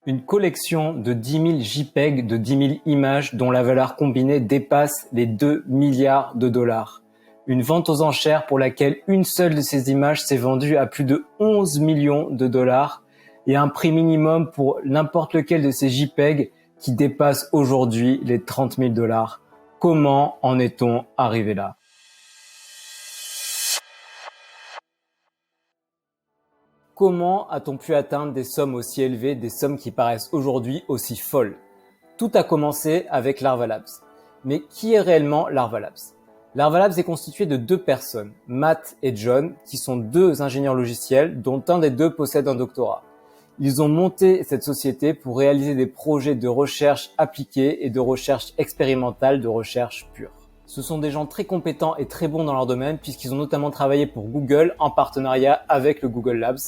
Une collection de 10 000 JPEG de 10 000 images dont la valeur combinée dépasse les 2 milliards de dollars. Une vente aux enchères pour laquelle une seule de ces images s'est vendue à plus de 11 millions de dollars et un prix minimum pour n'importe lequel de ces JPEG qui dépasse aujourd'hui les 30 000 dollars. Comment en est-on arrivé là ? Comment a-t-on pu atteindre des sommes aussi élevées, des sommes qui paraissent aujourd'hui aussi folles ? Tout a commencé avec Larva Labs. Mais qui est réellement Larva Labs ? Larva Labs est constitué de deux personnes, Matt et John, qui sont deux ingénieurs logiciels dont un des deux possède un doctorat. Ils ont monté cette société pour réaliser des projets de recherche appliquée et de recherche expérimentale, de recherche pure. Ce sont des gens très compétents et très bons dans leur domaine puisqu'ils ont notamment travaillé pour Google en partenariat avec le Google Labs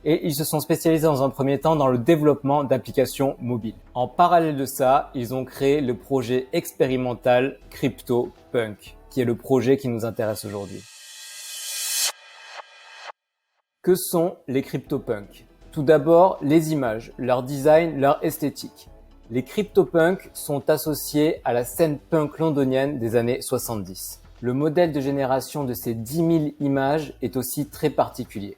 et ils se sont spécialisés dans un premier temps dans le développement d'applications mobiles. En parallèle de ça, ils ont créé le projet expérimental CryptoPunk, qui est le projet qui nous intéresse aujourd'hui. Que sont les CryptoPunks ? Tout d'abord, les images, leur design, leur esthétique. Les CryptoPunks sont associés à la scène punk londonienne des années 70. Le modèle de génération de ces 10 000 images est aussi très particulier.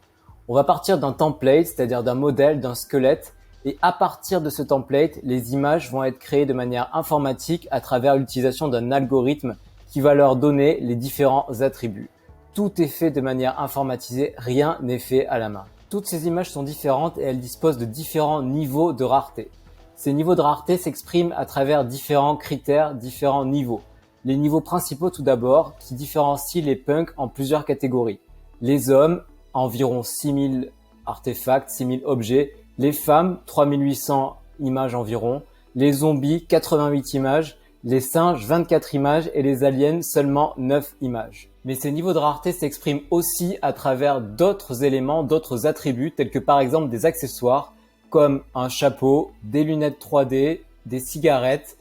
On va partir d'un template, c'est-à-dire d'un modèle, d'un squelette, et à partir de ce template, les images vont être créées de manière informatique à travers l'utilisation d'un algorithme qui va leur donner les différents attributs. Tout est fait de manière informatisée, rien n'est fait à la main. Toutes ces images sont différentes et elles disposent de différents niveaux de rareté. Ces niveaux de rareté s'expriment à travers différents critères, différents niveaux. Les niveaux principaux tout d'abord, qui différencient les punks en plusieurs catégories. Les hommes, environ 6000 artefacts, 6000 objets. Les femmes, 3800 images environ. Les zombies, 88 images. Les singes, 24 images. Et les aliens, seulement 9 images. Mais ces niveaux de rareté s'expriment aussi à travers d'autres éléments, d'autres attributs, tels que par exemple des accessoires, comme un chapeau, des lunettes 3D, des cigarettes,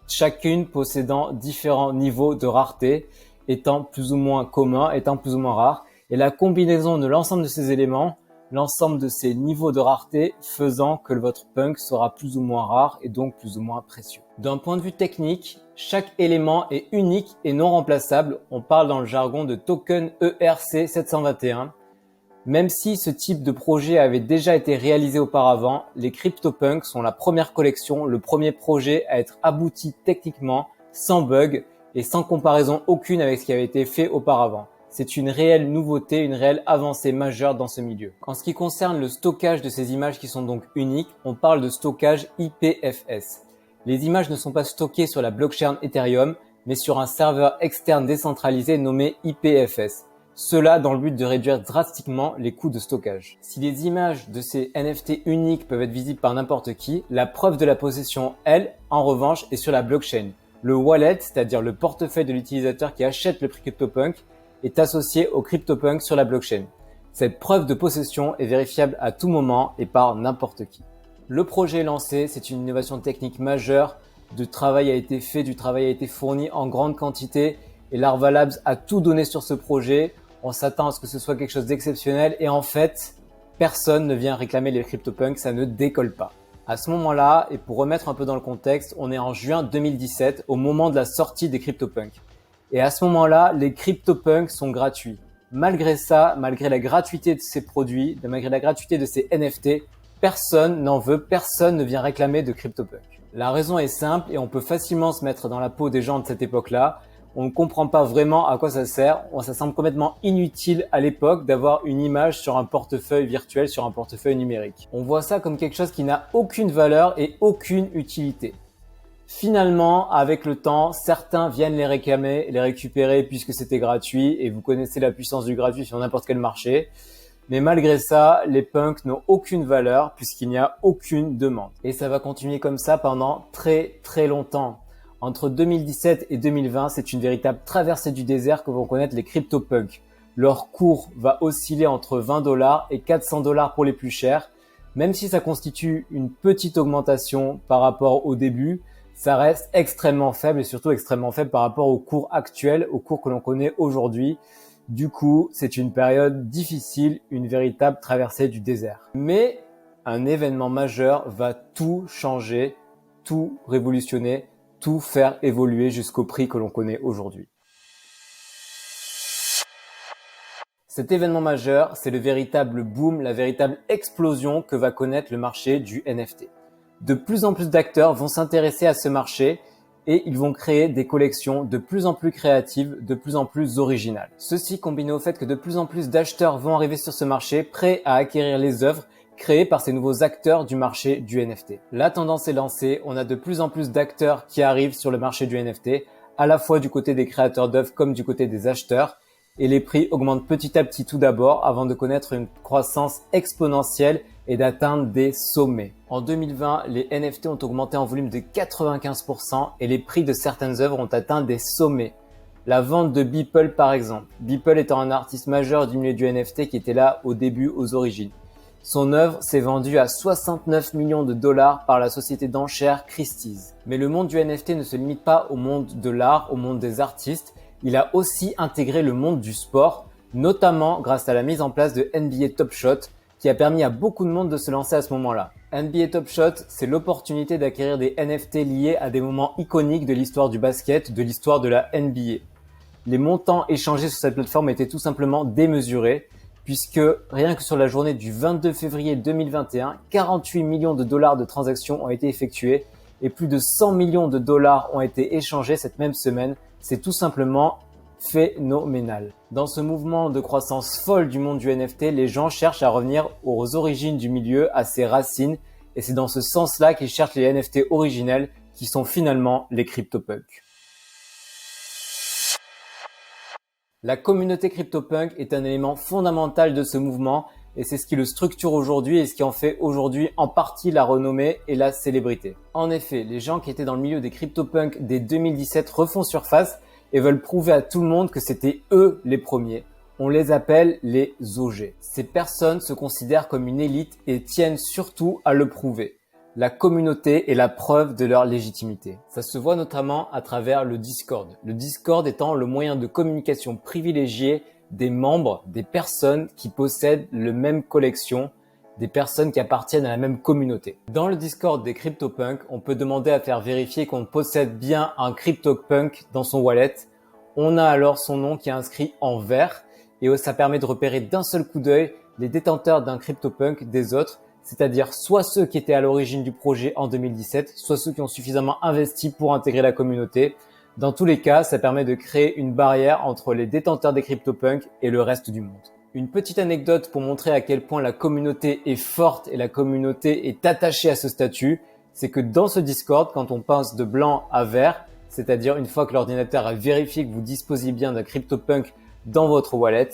chacune possédant différents niveaux de rareté, étant plus ou moins communs, étant plus ou moins rares. Et la combinaison de l'ensemble de ces éléments, l'ensemble de ces niveaux de rareté faisant que votre punk sera plus ou moins rare et donc plus ou moins précieux. D'un point de vue technique, chaque élément est unique et non remplaçable. On parle dans le jargon de token ERC 721. Même si ce type de projet avait déjà été réalisé auparavant, les CryptoPunks sont la première collection, le premier projet à être abouti techniquement, sans bug et sans comparaison aucune avec ce qui avait été fait auparavant. C'est une réelle nouveauté, une réelle avancée majeure dans ce milieu. En ce qui concerne le stockage de ces images qui sont donc uniques, on parle de stockage IPFS. Les images ne sont pas stockées sur la blockchain Ethereum, mais sur un serveur externe décentralisé nommé IPFS. Cela dans le but de réduire drastiquement les coûts de stockage. Si les images de ces NFT uniques peuvent être visibles par n'importe qui, la preuve de la possession, elle, en revanche, est sur la blockchain. Le wallet, c'est-à-dire le portefeuille de l'utilisateur qui achète le CryptoPunk, est associé au CryptoPunk sur la blockchain. Cette preuve de possession est vérifiable à tout moment et par n'importe qui. Le projet est lancé, c'est une innovation technique majeure. Du travail a été fait, du travail a été fourni en grande quantité et Larva Labs a tout donné sur ce projet. On s'attend à ce que ce soit quelque chose d'exceptionnel et en fait, personne ne vient réclamer les CryptoPunks, ça ne décolle pas. À ce moment-là, et pour remettre un peu dans le contexte, on est en juin 2017 au moment de la sortie des CryptoPunks. Et à ce moment-là, les CryptoPunks sont gratuits. Malgré ça, malgré la gratuité de ces produits, malgré la gratuité de ces NFT, personne n'en veut, personne ne vient réclamer de CryptoPunk. La raison est simple et on peut facilement se mettre dans la peau des gens de cette époque-là. On ne comprend pas vraiment à quoi ça sert. Ça semble complètement inutile à l'époque d'avoir une image sur un portefeuille virtuel, sur un portefeuille numérique. On voit ça comme quelque chose qui n'a aucune valeur et aucune utilité. Finalement, avec le temps, certains viennent les réclamer, les récupérer puisque c'était gratuit et vous connaissez la puissance du gratuit sur n'importe quel marché. Mais malgré ça, les punks n'ont aucune valeur puisqu'il n'y a aucune demande. Et ça va continuer comme ça pendant très très longtemps. Entre 2017 et 2020, c'est une véritable traversée du désert que vont connaître les CryptoPunks. Leur cours va osciller entre 20 $ et 400 $ pour les plus chers. Même si ça constitue une petite augmentation par rapport au début, ça reste extrêmement faible et surtout extrêmement faible par rapport au cours actuel, au cours que l'on connaît aujourd'hui. Du coup, c'est une période difficile, une véritable traversée du désert. Mais un événement majeur va tout changer, tout révolutionner, tout faire évoluer jusqu'au prix que l'on connaît aujourd'hui. Cet événement majeur, c'est le véritable boom, la véritable explosion que va connaître le marché du NFT. De plus en plus d'acteurs vont s'intéresser à ce marché et ils vont créer des collections de plus en plus créatives, de plus en plus originales. Ceci combiné au fait que de plus en plus d'acheteurs vont arriver sur ce marché, prêts à acquérir les œuvres créées par ces nouveaux acteurs du marché du NFT. La tendance est lancée, on a de plus en plus d'acteurs qui arrivent sur le marché du NFT, à la fois du côté des créateurs d'œuvres comme du côté des acheteurs. Et les prix augmentent petit à petit tout d'abord avant de connaître une croissance exponentielle et d'atteindre des sommets. En 2020, les NFT ont augmenté en volume de 95% et les prix de certaines œuvres ont atteint des sommets. La vente de Beeple par exemple. Beeple étant un artiste majeur du milieu du NFT qui était là au début, aux origines. Son œuvre s'est vendue à 69 millions de dollars par la société d'enchères Christie's. Mais le monde du NFT ne se limite pas au monde de l'art, au monde des artistes. Il a aussi intégré le monde du sport, notamment grâce à la mise en place de NBA Top Shot, qui a permis à beaucoup de monde de se lancer à ce moment-là. NBA Top Shot, c'est l'opportunité d'acquérir des NFT liés à des moments iconiques de l'histoire du basket, de l'histoire de la NBA. Les montants échangés sur cette plateforme étaient tout simplement démesurés, puisque rien que sur la journée du 22 février 2021, 48 millions de dollars de transactions ont été effectuées et plus de 100 millions de dollars ont été échangés cette même semaine. C'est tout simplement phénoménal. Dans ce mouvement de croissance folle du monde du NFT, les gens cherchent à revenir aux origines du milieu, à ses racines, et c'est dans ce sens-là qu'ils cherchent les NFT originels qui sont finalement les CryptoPunks. La communauté CryptoPunk est un élément fondamental de ce mouvement et c'est ce qui le structure aujourd'hui et ce qui en fait aujourd'hui en partie la renommée et la célébrité. En effet, les gens qui étaient dans le milieu des CryptoPunks dès 2017 refont surface et veulent prouver à tout le monde que c'était eux les premiers. On les appelle les OG. Ces personnes se considèrent comme une élite et tiennent surtout à le prouver. La communauté est la preuve de leur légitimité. Ça se voit notamment à travers le Discord. Le Discord étant le moyen de communication privilégié des membres, des personnes qui possèdent la même collection, des personnes qui appartiennent à la même communauté. Dans le Discord des CryptoPunks, on peut demander à faire vérifier qu'on possède bien un CryptoPunk dans son wallet. On a alors son nom qui est inscrit en vert et ça permet de repérer d'un seul coup d'œil les détenteurs d'un CryptoPunk des autres, c'est-à-dire soit ceux qui étaient à l'origine du projet en 2017, soit ceux qui ont suffisamment investi pour intégrer la communauté. Dans tous les cas, ça permet de créer une barrière entre les détenteurs des CryptoPunks et le reste du monde. Une petite anecdote pour montrer à quel point la communauté est forte et la communauté est attachée à ce statut, c'est que dans ce Discord, quand on passe de blanc à vert, c'est-à-dire une fois que l'ordinateur a vérifié que vous disposez bien d'un CryptoPunk dans votre wallet,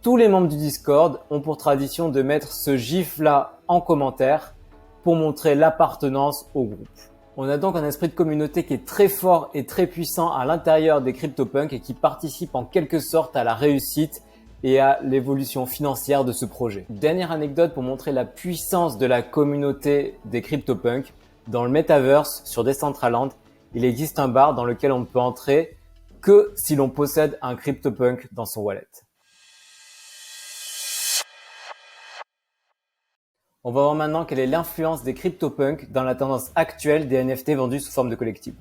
tous les membres du Discord ont pour tradition de mettre ce gif-là en commentaire pour montrer l'appartenance au groupe. On a donc un esprit de communauté qui est très fort et très puissant à l'intérieur des CryptoPunks et qui participe en quelque sorte à la réussite et à l'évolution financière de ce projet. Dernière anecdote pour montrer la puissance de la communauté des CryptoPunks. Dans le Metaverse, sur Decentraland, il existe un bar dans lequel on ne peut entrer que si l'on possède un CryptoPunk dans son wallet. On va voir maintenant quelle est l'influence des CryptoPunks dans la tendance actuelle des NFT vendus sous forme de collectibles.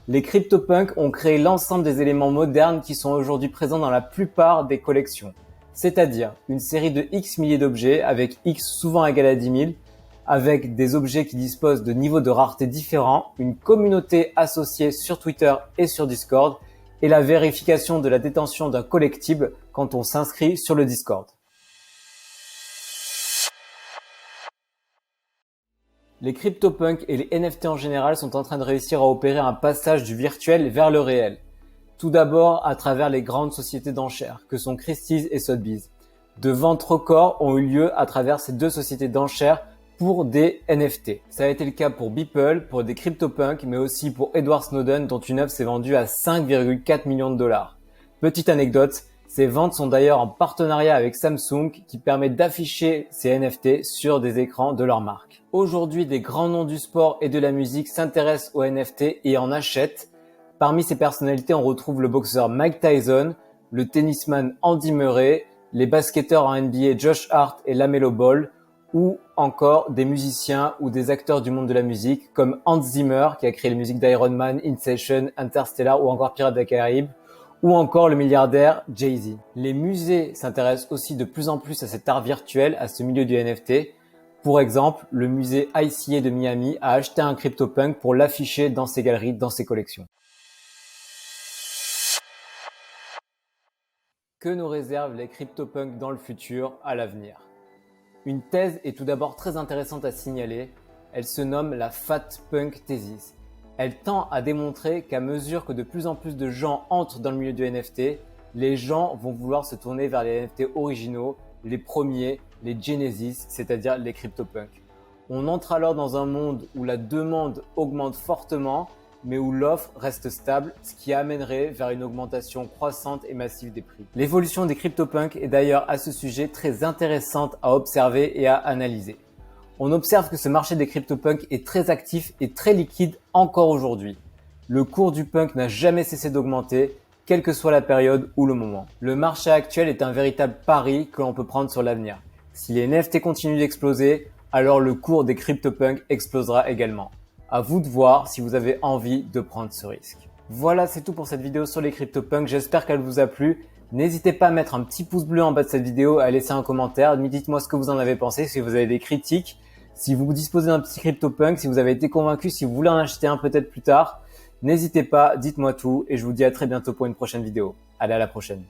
Les CryptoPunks ont créé l'ensemble des éléments modernes qui sont aujourd'hui présents dans la plupart des collections. C'est-à-dire une série de X milliers d'objets avec X souvent égal à 10 000, avec des objets qui disposent de niveaux de rareté différents, une communauté associée sur Twitter et sur Discord, et la vérification de la détention d'un collectible quand on s'inscrit sur le Discord. Les CryptoPunks et les NFT en général sont en train de réussir à opérer un passage du virtuel vers le réel. Tout d'abord à travers les grandes sociétés d'enchères que sont Christie's et Sotheby's. De ventes records ont eu lieu à travers ces deux sociétés d'enchères pour des NFT. Ça a été le cas pour Beeple, pour des CryptoPunks, mais aussi pour Edward Snowden dont une œuvre s'est vendue à 5,4 millions de dollars. Petite anecdote, ces ventes sont d'ailleurs en partenariat avec Samsung qui permet d'afficher ces NFT sur des écrans de leur marque. Aujourd'hui, des grands noms du sport et de la musique s'intéressent aux NFT et en achètent. Parmi ces personnalités, on retrouve le boxeur Mike Tyson, le tennisman Andy Murray, les basketteurs en NBA Josh Hart et LaMelo Ball. ou encore des musiciens ou des acteurs du monde de la musique comme Hans Zimmer qui a créé les musiques d'Iron Man, Inception, Interstellar ou encore Pirates des Caraïbes, ou encore le milliardaire Jay-Z. Les musées s'intéressent aussi de plus en plus à cet art virtuel, à ce milieu du NFT. Pour exemple, le musée ICA de Miami a acheté un CryptoPunk pour l'afficher dans ses galeries, dans ses collections. Que nous réservent les CryptoPunks dans le futur, à l'avenir? Une thèse est tout d'abord très intéressante à signaler. Elle se nomme la Fat Punk Thesis. Elle tend à démontrer qu'à mesure que de plus en plus de gens entrent dans le milieu du NFT, les gens vont vouloir se tourner vers les NFT originaux, les premiers, les Genesis, c'est-à-dire les CryptoPunks. On entre alors dans un monde où la demande augmente fortement, mais où l'offre reste stable, ce qui amènerait vers une augmentation croissante et massive des prix. L'évolution des CryptoPunks est d'ailleurs à ce sujet très intéressante à observer et à analyser. On observe que ce marché des CryptoPunks est très actif et très liquide encore aujourd'hui. Le cours du punk n'a jamais cessé d'augmenter, quelle que soit la période ou le moment. Le marché actuel est un véritable pari que l'on peut prendre sur l'avenir. Si les NFT continuent d'exploser, alors le cours des CryptoPunks explosera également. À vous de voir si vous avez envie de prendre ce risque. Voilà, c'est tout pour cette vidéo sur les CryptoPunks. J'espère qu'elle vous a plu. N'hésitez pas à mettre un petit pouce bleu en bas de cette vidéo, à laisser un commentaire. Dites-moi ce que vous en avez pensé, si vous avez des critiques. Si vous disposez d'un petit CryptoPunk, si vous avez été convaincu, si vous voulez en acheter un peut-être plus tard, n'hésitez pas, dites-moi tout et je vous dis à très bientôt pour une prochaine vidéo. Allez, à la prochaine.